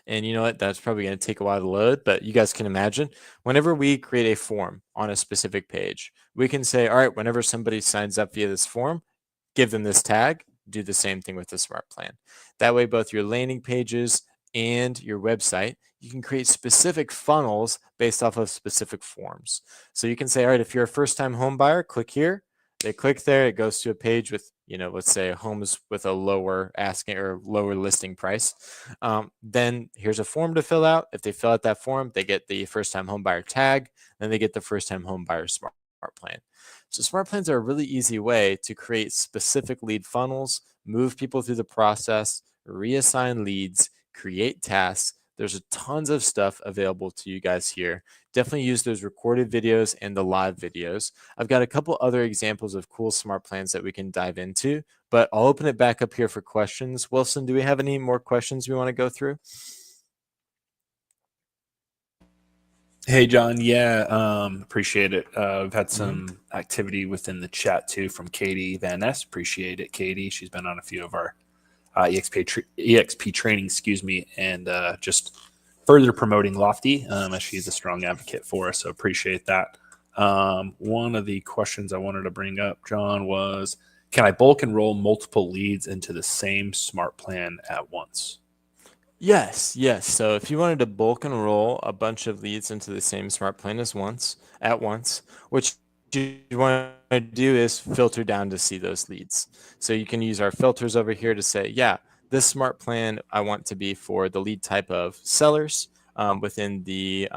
and you know what, that's probably going to take a while to load, but you guys can imagine whenever we create a form on a specific page, we can say, all right, whenever somebody signs up via this form, give them this tag, do the same thing with the smart plan. That way, both your landing pages and your website, you can create specific funnels based off of specific forms. So you can say, all right, if you're a first-time home buyer, click here. They click there, it goes to a page with, you know, let's say homes with a lower asking or lower listing price. Then here's a form to fill out. If they fill out that form, they get the first-time home buyer tag, then they get the first-time home buyer smart plan. So smart plans are a really easy way to create specific lead funnels, move people through the process, reassign leads, create tasks. There's tons of stuff available to you guys here. Definitely use those recorded videos and the live videos. I've got a couple other examples of cool smart plans that we can dive into, but I'll open it back up here for questions. Wilson, do we have any more questions we want to go through? Hey, John. Yeah, appreciate it. We've had some activity within the chat too from Katie Van Ness. Appreciate it, Katie. She's been on a few of our EXP training, excuse me, and just further promoting Lofty as she's a strong advocate for us. So appreciate that. One of the questions I wanted to bring up, John, was, can I bulk enroll multiple leads into the same smart plan at once? Yes. So if you wanted to bulk enroll a bunch of leads into the same smart plan at once, what you want to do is filter down to see those leads. So you can use our filters over here to say, yeah, this smart plan I want to be for the lead type of sellers within the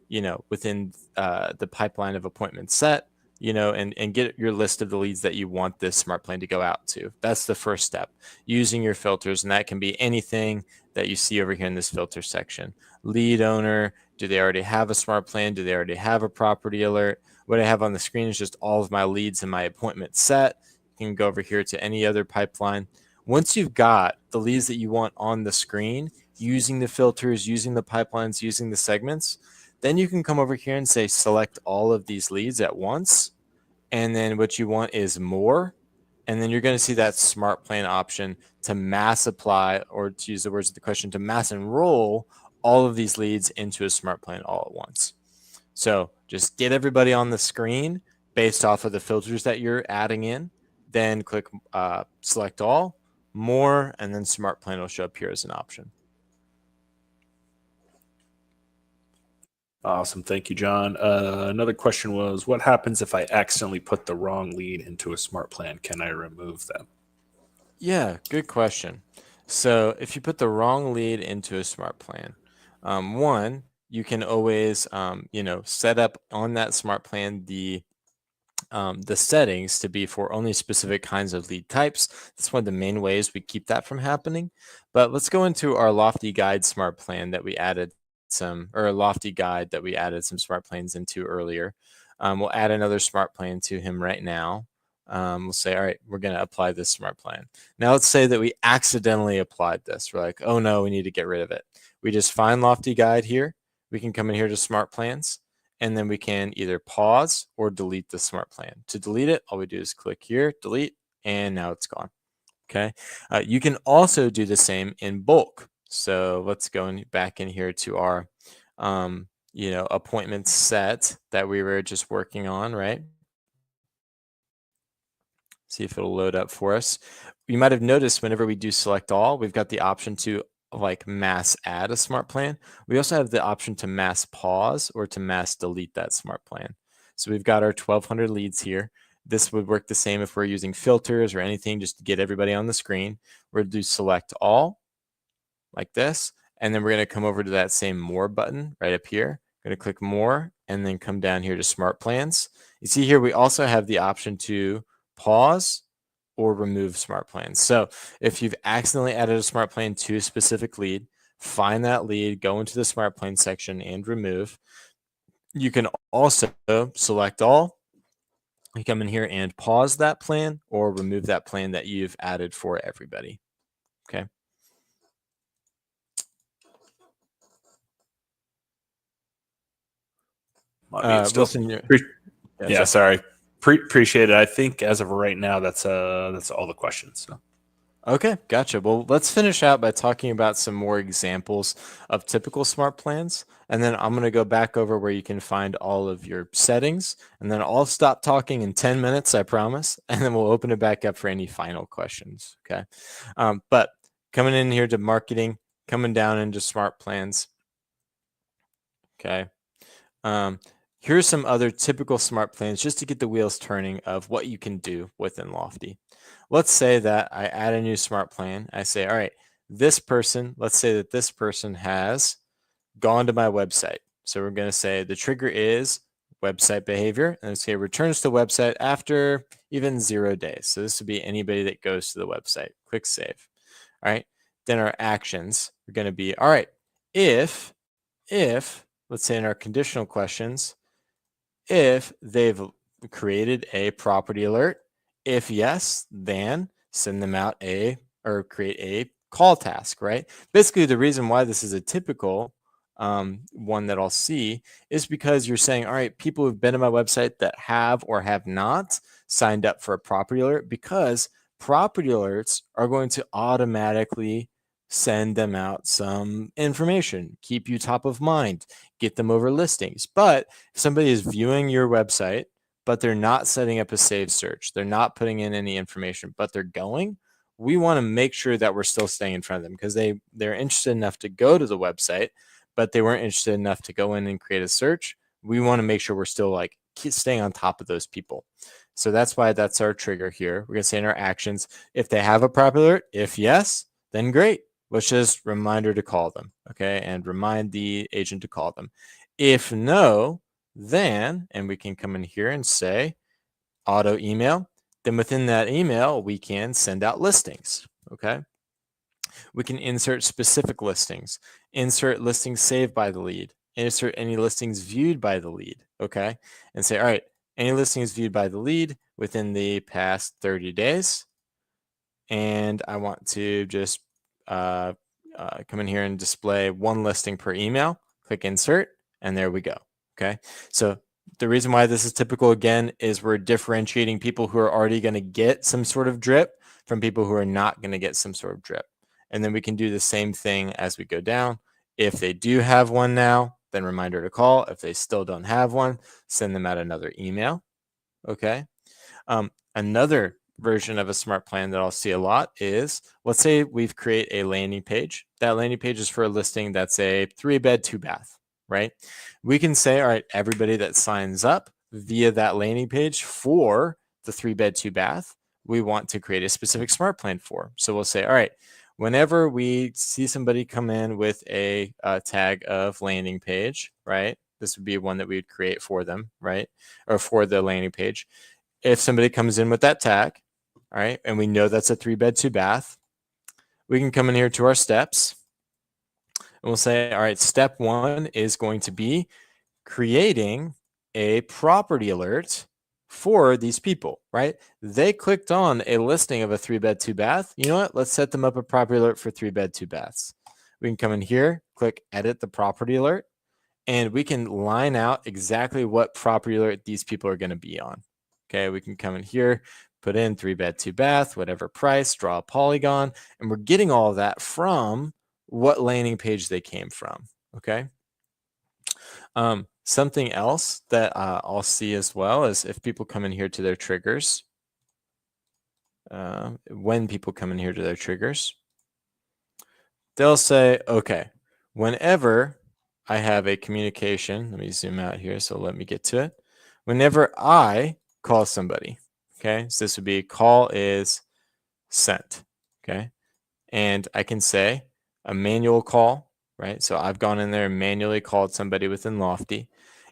the pipeline of appointments set, and get your list of the leads that you want this smart plan to go out to. That's the first step, using your filters, and that can be anything that you see over here in this filter section. Lead owner, do they already have a smart plan? Do they already have a property alert? What I have on the screen is just all of my leads in my appointment set. You can go over here to any other pipeline. Once you've got the leads that you want on the screen, using the filters, using the pipelines, using the segments, then you can come over here and say, select all of these leads at once. And then what you want is more. And then you're going to see that smart plan option to mass apply, or to use the words of the question, to mass enroll all of these leads into a smart plan all at once. So just get everybody on the screen based off of the filters that you're adding in, then click select all, more, and then smart plan will show up here as an option. Awesome. Thank you, John. Another question was, what happens if I accidentally put the wrong lead into a smart plan? Can I remove them? Yeah, good question. So if you put the wrong lead into a smart plan, one, you can always, set up on that smart plan the settings to be for only specific kinds of lead types. That's one of the main ways we keep that from happening. But let's go into our Lofty Guide smart plan that we added some smart plans into earlier. We'll add another smart plan to him right now. We'll say, all right, we're going to apply this smart plan. Now let's say that we accidentally applied this. We're like, oh no, we need to get rid of it. We just find Lofty Guide here. We can come in here to smart plans, and then we can either pause or delete the smart plan. To delete it, all we do is click here, delete, and now it's gone. Okay. You can also do the same in bulk. So let's go back in here to our, appointment set that we were just working on, right? See if it'll load up for us. You might have noticed whenever we do select all, we've got the option to like mass add a smart plan. We also have the option to mass pause or to mass delete that smart plan. So we've got our 1200 leads here. This would work the same if we're using filters or anything just to get everybody on the screen. We're going to do select all like this. And then we're going to come over to that same more button right up here. Going to click more and then come down here to smart plans. You see here, we also have the option to pause or remove smart plans. So if you've accidentally added a smart plan to a specific lead, find that lead, go into the smart plan section and remove. You can also select all. You come in here and pause that plan or remove that plan that you've added for everybody. Okay. Yeah, sorry. Appreciate it. I think as of right now, that's all the questions. So. Okay, gotcha. Well, let's finish out by talking about some more examples of typical smart plans. And then I'm going to go back over where you can find all of your settings. And then I'll stop talking in 10 minutes, I promise. And then we'll open it back up for any final questions. Okay. But coming in here to marketing, coming down into smart plans. Okay. Here's some other typical smart plans just to get the wheels turning of what you can do within Lofty. Let's say that I add a new smart plan. I say, all right, let's say that this person has gone to my website. So we're going to say the trigger is website behavior, and say returns to website after even 0 days. So this would be anybody that goes to the website. Click save. All right. Then our actions are going to be, all right, if let's say in our conditional questions, if they've created a property alert, if yes, then send them out create a call task, right? Basically, the reason why this is a typical one that I'll see is because you're saying, all right, people who've been to my website that have or have not signed up for a property alert, because property alerts are going to automatically send them out some information, keep you top of mind, get them over listings. But if somebody is viewing your website, but they're not setting up a saved search, they're not putting in any information, but they're going, we want to make sure that we're still staying in front of them because they're interested enough to go to the website, but they weren't interested enough to go in and create a search. We want to make sure we're still like staying on top of those people. So that's why that's our trigger here. We're going to say in our actions, if they have a property alert, if yes, then great. Let's just reminder to call them, okay? And remind the agent to call them. If no, then, and we can come in here and say auto email, then within that email, we can send out listings, okay? We can insert specific listings, insert listings saved by the lead, insert any listings viewed by the lead, okay? And say, all right, any listings viewed by the lead within the past 30 days. And I want to just come in here and display one listing per email, click insert, and there we go. Okay. So the reason why this is typical again is we're differentiating people who are already going to get some sort of drip from people who are not going to get some sort of drip. And then we can do the same thing as we go down. If they do have one now, then reminder to call. If they still don't have one, send them out another email. Okay. Another version of a smart plan that I'll see a lot is, let's say we've created a landing page. That landing page is for a listing that's a 3-bed, 2-bath, right? We can say, all right, everybody that signs up via that landing page for the 3-bed, 2-bath, we want to create a specific smart plan for. So we'll say, all right, whenever we see somebody come in with a tag of landing page, right? This would be one that we would create for them, right? Or for the landing page. If somebody comes in with that tag, all right, and we know that's a 3-bed, 2-bath, we can come in here to our steps and we'll say, all right, step 1 is going to be creating a property alert for these people, right? They clicked on a listing of a 3-bed, 2-bath. You know what? Let's set them up a property alert for 3-bed, 2-baths. We can come in here, click edit the property alert, and we can line out exactly what property alert these people are going to be on. Okay, we can come in here, put in 3-bed, 2-bath, whatever price, draw a polygon, and we're getting all of that from what landing page they came from. Okay. Something else that I'll see as well is if people come in here to their triggers, when people come in here to their triggers, they'll say, okay, whenever I have a communication, let me zoom out here, so let me get to it. Whenever I call somebody, okay, so this would be call is sent, okay, and I can say a manual call, right? So I've gone in there and manually called somebody within Lofty,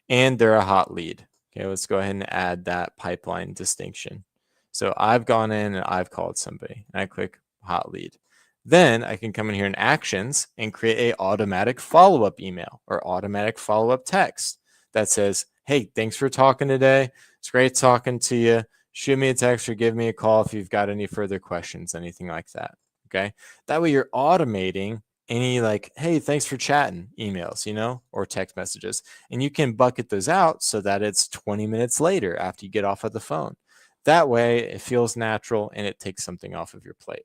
and they're a hot lead. Okay, let's go ahead and add that pipeline distinction. So I've gone in and I've called somebody, and I click hot lead. Then I can come in here in actions and create a automatic follow-up email or automatic follow-up text that says, hey, thanks for talking today. It's great talking to you. Shoot me a text or give me a call if you've got any further questions, anything like that. Okay. That way you're automating any like, hey, thanks for chatting emails, you know, or text messages. And you can bucket those out so that it's 20 minutes later after you get off of the phone. That way it feels natural and it takes something off of your plate.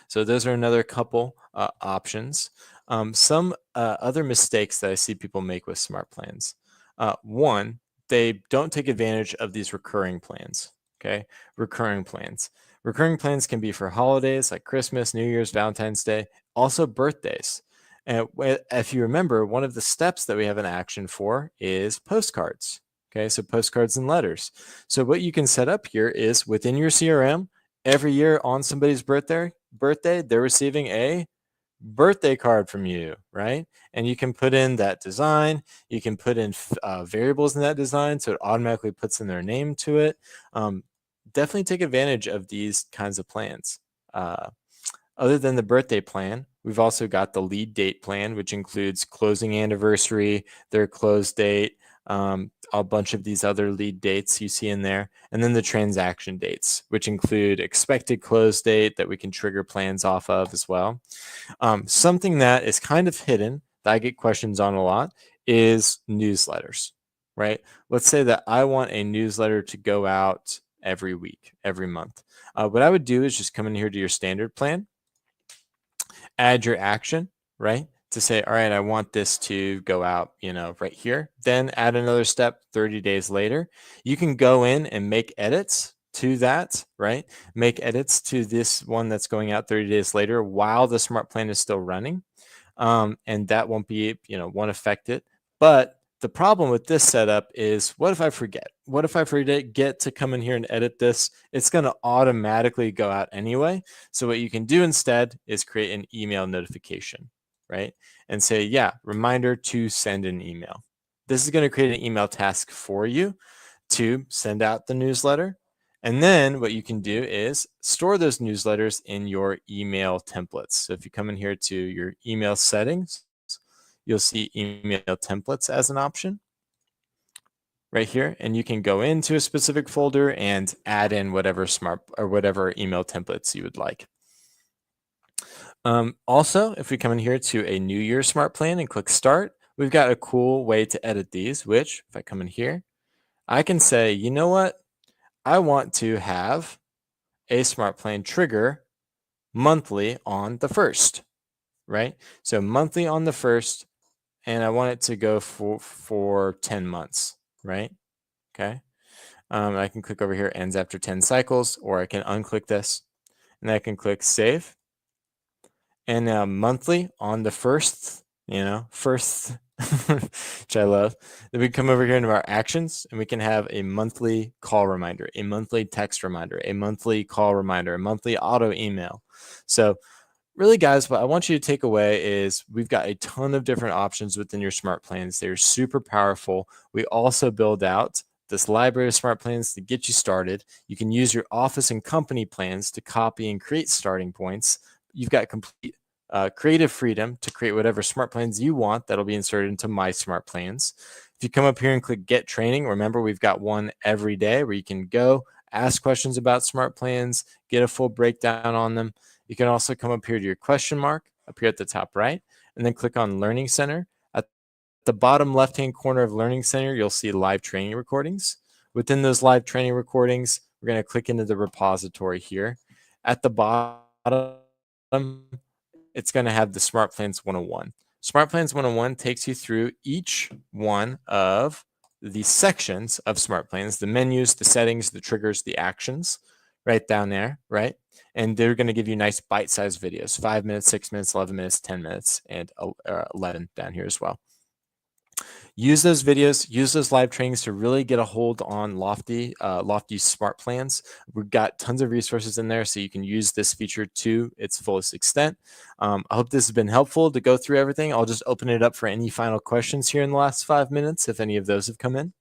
So those are another couple options. Some other mistakes that I see people make with smart plans. One, they don't take advantage of these recurring plans. Okay, recurring plans. Recurring plans can be for holidays like Christmas, New Year's, Valentine's Day, also birthdays. And if you remember, one of the steps that we have an action for is postcards. Okay, so postcards and letters. So what you can set up here is within your CRM, every year on somebody's birthday, they're receiving a birthday card from you, right? And you can put in that design. You can put in variables in that design, so it automatically puts in their name to it. Definitely take advantage of these kinds of plans. Other than the birthday plan, we've also got the lead date plan, which includes closing anniversary, their close date, a bunch of these other lead dates you see in there, and then the transaction dates, which include expected close date that we can trigger plans off of as well. Something that is kind of hidden that I get questions on a lot is newsletters, right? Let's say that I want a newsletter to go out every week, every month. What I would do is just come in here to your standard plan, add your action, right? To say, all right, I want this to go out, you know, right here. Then add another step 30 days later. You can go in and make edits to that, right? Make edits to this one that's going out 30 days later while the smart plan is still running. And that won't be, you know, won't affect it. But the problem with this setup is, what if I forget? What if I forget to come in here and edit this? It's going to automatically go out anyway. So what you can do instead is create an email notification, right? And say, yeah, reminder to send an email. This is going to create an email task for you to send out the newsletter. And then what you can do is store those newsletters in your email templates. So if you come in here to your email settings, you'll see email templates as an option right here. And you can go into a specific folder and add in whatever smart or whatever email templates you would like. Also, if we come in here to a New Year smart plan and click start, we've got a cool way to edit these, which if I come in here, I can say, you know what? I want to have a smart plan trigger monthly on the 1st, right? So monthly on the 1st, and I want it to go for 10 months, right? Okay. I can click over here, ends after 10 cycles, or I can unclick this, and I can click save. And now monthly on the 1st, you know, first, which I love. Then we come over here into our actions and we can have a monthly call reminder, a monthly text reminder, a monthly call reminder, a monthly auto email. So really, guys, what I want you to take away is we've got a ton of different options within your smart plans. They're super powerful. We also build out this library of smart plans to get you started. You can use your office and company plans to copy and create starting points. You've got complete creative freedom to create whatever smart plans you want that'll be inserted into My Smart Plans. If you come up here and click Get Training, remember we've got one every day where you can go ask questions about smart plans, get a full breakdown on them. You can also come up here to your question mark up here at the top right, and then click on Learning Center. At the bottom left-hand corner of Learning Center, you'll see live training recordings. Within those live training recordings, we're going to click into the repository here. At the bottom it's going to have the Smart Plans 101. Smart Plans 101 takes you through each one of the sections of Smart Plans, the menus, the settings, the triggers, the actions, right down there, right? And they're going to give you nice bite-sized videos, 5 minutes, 6 minutes, 11 minutes, 10 minutes, and 11 down here as well. Use those videos, use those live trainings to really get a hold on Lofty's Smart Plans. We've got tons of resources in there, so you can use this feature to its fullest extent. I hope this has been helpful to go through everything. I'll just open it up for any final questions here in the last 5 minutes, if any of those have come in.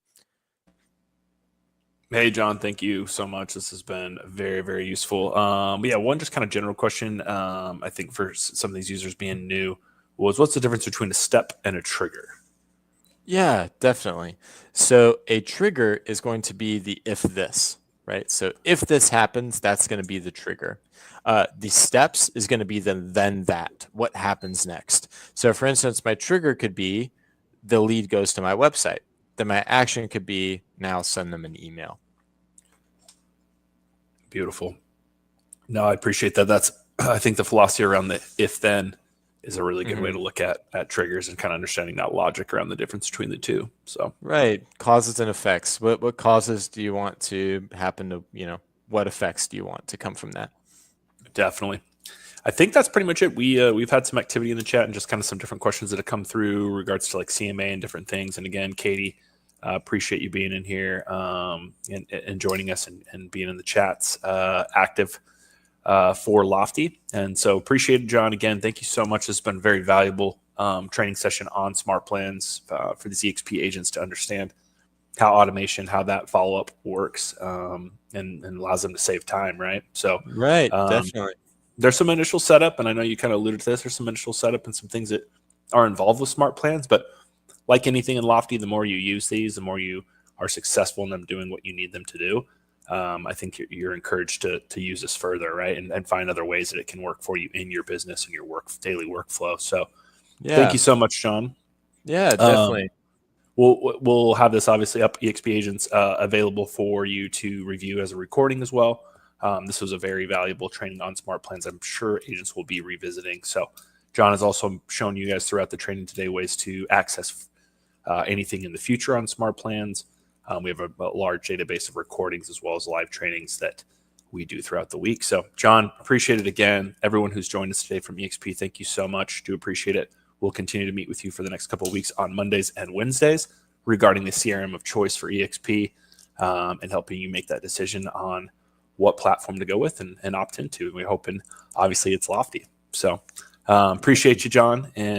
Hey, John, thank you so much. This has been very, very useful. But yeah, one just kind of general question, I think for some of these users being new, was what's the difference between a step and a trigger? Yeah, definitely. So a trigger is going to be the if this, right? So if this happens, that's going to be the trigger. The steps is going to be the then that, what happens next. So for instance, my trigger could be the lead goes to my website. Then my action could be now send them an email. Beautiful. No, I appreciate that. That's, I think the philosophy around the if then is a really good way to look at triggers and kind of understanding that logic around the difference between the two. So right, causes and effects. What causes do you want to happen to, what effects do you want to come from that? Definitely. I think that's pretty much it. We've had some activity in the chat and just kind of some different questions that have come through regards to like CMA and different things. And again, Katie, appreciate you being in here and joining us and being in the chats active for Lofty. And so appreciate it, John. Again, thank you so much. It's been a very valuable training session on smart plans for the ZXP agents to understand how automation, how that follow-up works and allows them to save time, right? So right, definitely. There's some initial setup, and I know you kind of alluded to this. There's some initial setup and some things that are involved with smart plans, but like anything in Lofty, the more you use these, the more you are successful in them doing what you need them to do. I think you're encouraged to use this further, right? And find other ways that it can work for you in your business and your daily workflow. So thank you so much, John. Yeah, definitely. We'll have this obviously up EXP agents available for you to review as a recording as well. This was a very valuable training on smart plans. I'm sure agents will be revisiting. So John has also shown you guys throughout the training today ways to access anything in the future on smart plans. We have a large database of recordings as well as live trainings that we do throughout the week. So John, appreciate it again. Everyone who's joined us today from EXP, thank you so much. Do appreciate it. We'll continue to meet with you for the next couple of weeks on Mondays and Wednesdays regarding the CRM of choice for EXP and helping you make that decision on what platform to go with and opt into. We're hoping, obviously, it's Lofty. So appreciate you, John. And